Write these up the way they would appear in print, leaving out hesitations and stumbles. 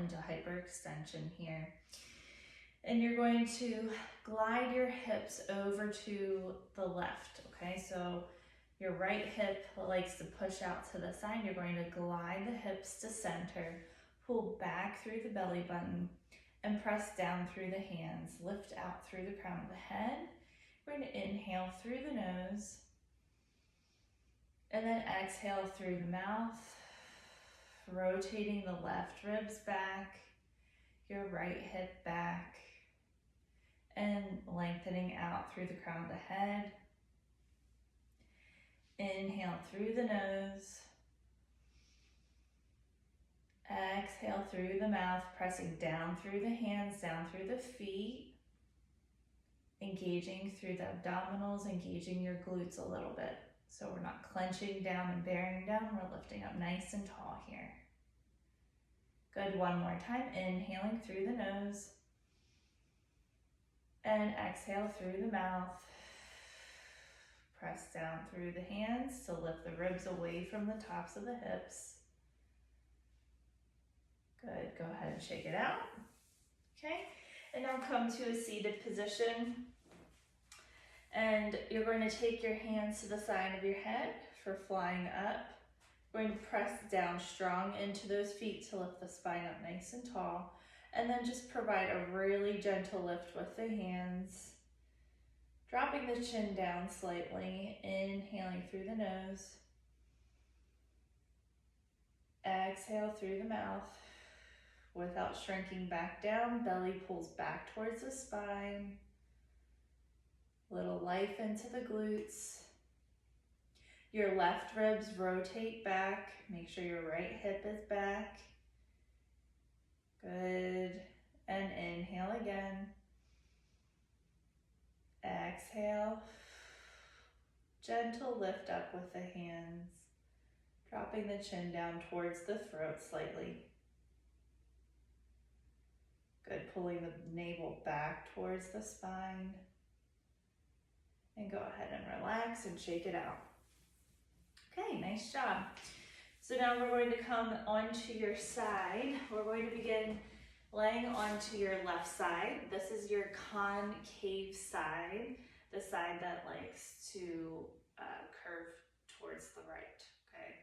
into hyperextension here. And you're going to glide your hips over to the left, okay? So your right hip likes to push out to the side. You're going to glide the hips to center, pull back through the belly button, and press down through the hands. Lift out through the crown of the head. We're going to inhale through the nose, and then exhale through the mouth, rotating the left ribs back, your right hip back, and lengthening out through the crown of the head. Inhale through the nose. Exhale through the mouth, pressing down through the hands, down through the feet. Engaging through the abdominals, engaging your glutes a little bit. So we're not clenching down and bearing down, we're lifting up nice and tall here. Good, one more time, inhaling through the nose. And exhale through the mouth. Press down through the hands to lift the ribs away from the tops of the hips. Good, go ahead and shake it out. Okay, and now come to a seated position. And you're going to take your hands to the side of your head for flying up. We're going to press down strong into those feet to lift the spine up nice and tall. And then just provide a really gentle lift with the hands. Dropping the chin down slightly, inhaling through the nose. Exhale through the mouth. Without shrinking back down, belly pulls back towards the spine. Little life into the glutes. Your left ribs rotate back. Make sure your right hip is back. Good. And inhale again. Exhale. Gentle lift up with the hands. Dropping the chin down towards the throat slightly. Good. Pulling the navel back towards the spine. And go ahead and relax and shake it out. Okay, nice job. So now we're going to come onto your side. We're going to begin laying onto your left side. This is your concave side, the side that likes to curve towards the right, okay?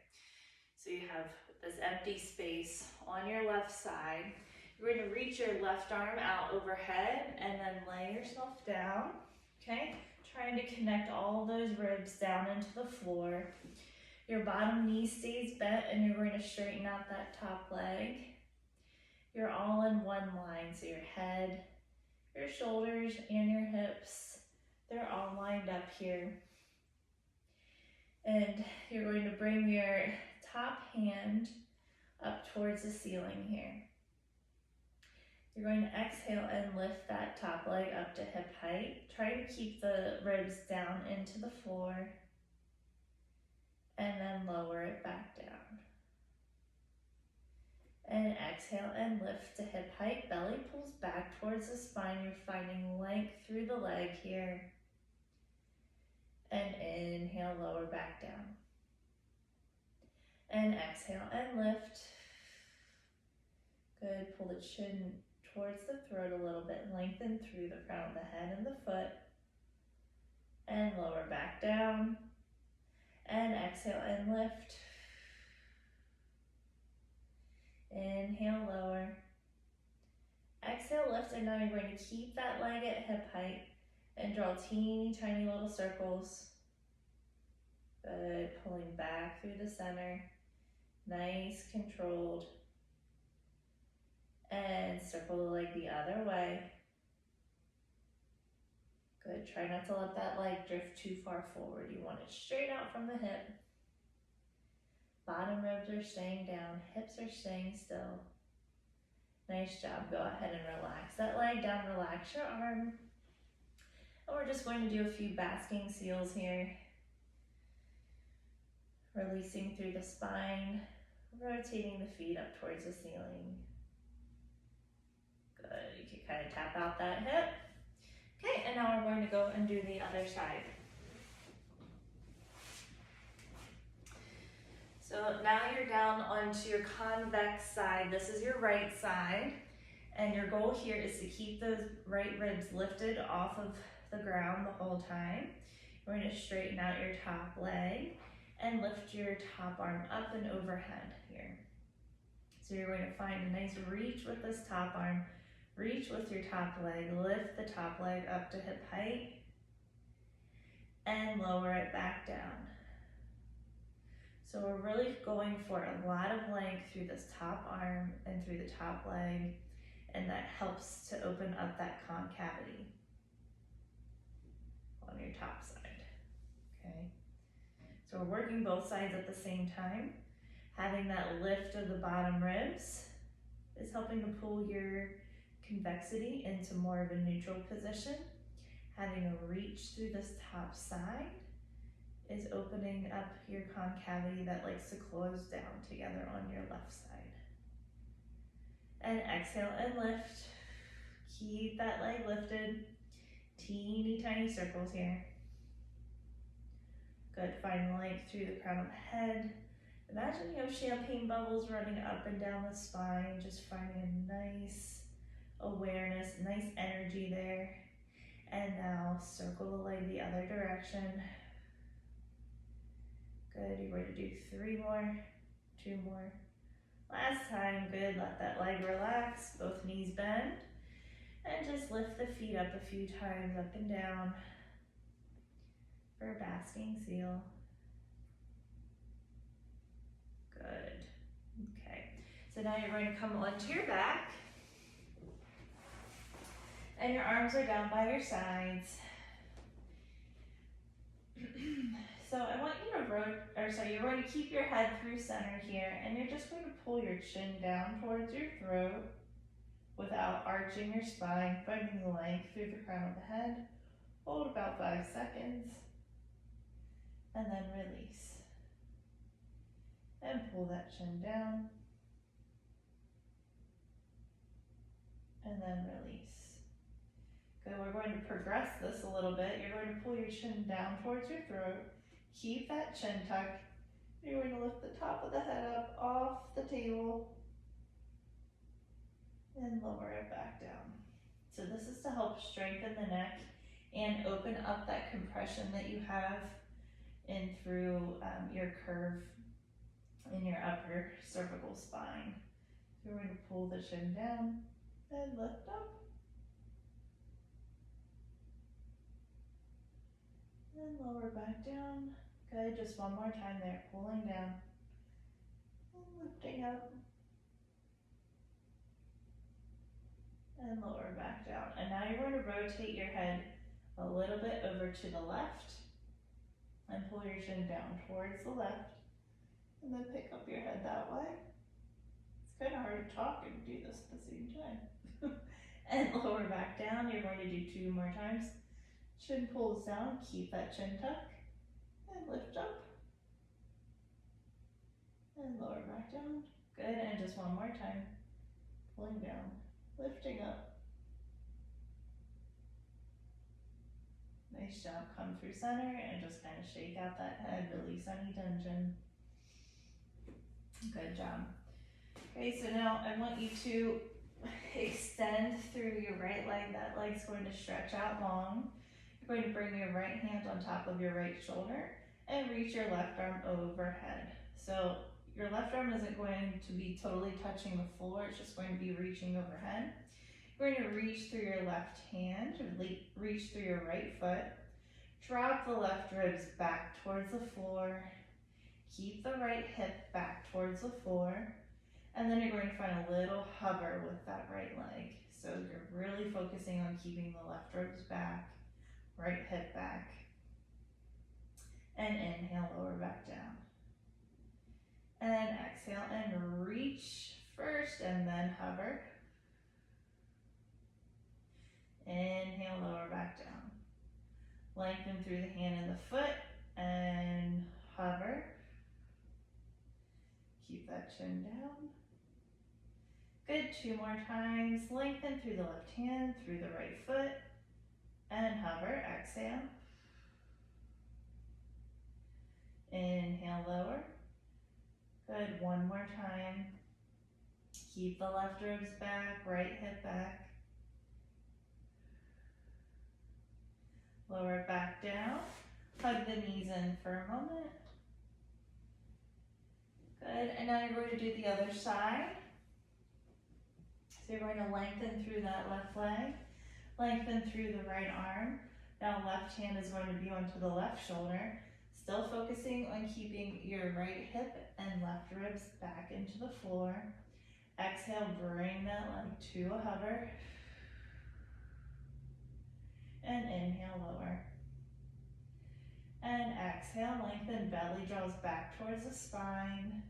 So you have this empty space on your left side. You're going to reach your left arm out overhead and then lay yourself down, okay? Trying to connect all those ribs down into the floor. Your bottom knee stays bent and you're going to straighten out that top leg. You're all in one line, so your head, your shoulders, and your hips, they're all lined up here. And you're going to bring your top hand up towards the ceiling here. You're going to exhale and lift that top leg up to hip height. Try to keep the ribs down into the floor. And then lower it back down. And exhale and lift to hip height. Belly pulls back towards the spine. You're finding length through the leg here. And inhale, lower back down. And exhale and lift. Good, pull the chin towards the throat a little bit. Lengthen through the crown of the head and the foot. And lower back down. And exhale and lift. Inhale, lower. Exhale, lift, and now you're going to keep that leg at hip height and draw teeny tiny little circles. Good, pulling back through the center. Nice, controlled. And circle the leg the other way. Good, try not to let that leg drift too far forward. You want it straight out from the hip. Bottom ribs are staying down, hips are staying still. Nice job, go ahead and relax that leg down, relax your arm. And we're just going to do a few basking seals here. Releasing through the spine, rotating the feet up towards the ceiling. Good, you can kind of tap out that hip. Okay, and now we're going to go and do the other side. So now you're down onto your convex side. This is your right side. And your goal here is to keep those right ribs lifted off of the ground the whole time. You're going to straighten out your top leg and lift your top arm up and overhead here. So you're going to find a nice reach with this top arm, reach with your top leg, lift the top leg up to hip height, and lower it back down. So we're really going for a lot of length through this top arm and through the top leg, and that helps to open up that concavity on your top side, okay? So we're working both sides at the same time. Having that lift of the bottom ribs is helping to pull your convexity into more of a neutral position. Having a reach through this top side is opening up your concavity that likes to close down together on your left side. And exhale and lift. Keep that leg lifted. Teeny tiny circles here. Good, find length through the crown of the head. Imagine you have champagne bubbles running up and down the spine, just finding a nice awareness, nice energy there. And now circle the leg the other direction. Good, you're going to do 3 more, 2 more. Last time, good, let that leg relax, both knees bend. And just lift the feet up a few times, up and down, for a basking seal. Good, okay. So now you're going to come onto your back. And your arms are down by your sides. So I want you to you're going to keep your head through center here, and you're just going to pull your chin down towards your throat without arching your spine, finding the length through the crown of the head. Hold about 5 seconds, and then release. And pull that chin down, and then release. Good, we're going to progress this a little bit. You're going to pull your chin down towards your throat. Keep that chin tuck. You're going to lift the top of the head up off the table and lower it back down. So this is to help strengthen the neck and open up that compression that you have in through your curve in your upper cervical spine. So we're going to pull the chin down and lift up. And lower back down. Good, just one more time there, pulling down and lifting up. And lower back down. And now you're going to rotate your head a little bit over to the left and pull your chin down towards the left, and then pick up your head that way. It's kind of hard to talk and do this at the same time. And lower back down. You're going to do 2 more times. Chin pulls down, keep that chin tuck, and lift up. And lower back down. Good, and just one more time. Pulling down, lifting up. Nice job, come through center and just kind of shake out that head, release any tension. Good job. Okay, so now I want you to extend through your right leg. That leg's going to stretch out long. You're going to bring your right hand on top of your right shoulder and reach your left arm overhead. So your left arm isn't going to be totally touching the floor, it's just going to be reaching overhead. You're going to reach through your left hand, reach through your right foot, drop the left ribs back towards the floor, keep the right hip back towards the floor, and then you're going to find a little hover with that right leg. So you're really focusing on keeping the left ribs back, right hip back, and inhale, lower back down. And exhale and reach first and then hover. Inhale, lower back down. Lengthen through the hand and the foot and hover. Keep that chin down. Good, 2 more times. Lengthen through the left hand, through the right foot, and hover. Exhale. Inhale, lower. Good, one more time. Keep the left ribs back, right hip back. Lower it back down. Hug the knees in for a moment. Good, and now you're going to do the other side. So you're going to lengthen through that left leg, lengthen through the right arm. Now left hand is going to be onto the left shoulder, still focusing on keeping your right hip and left ribs back into the floor. Exhale, bring that leg to a hover. And inhale, lower. And exhale, lengthen, belly draws back towards the spine.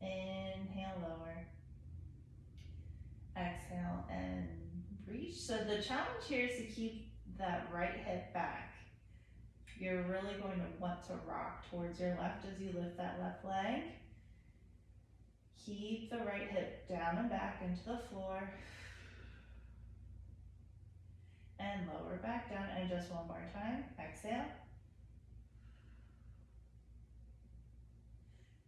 Inhale, lower. Exhale and reach. So the challenge here is to keep that right hip back. You're really going to want to rock towards your left as you lift that left leg. Keep the right hip down and back into the floor. And lower back down, and just one more time. Exhale.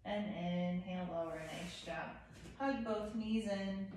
And inhale, lower, nice job. Hug both knees in.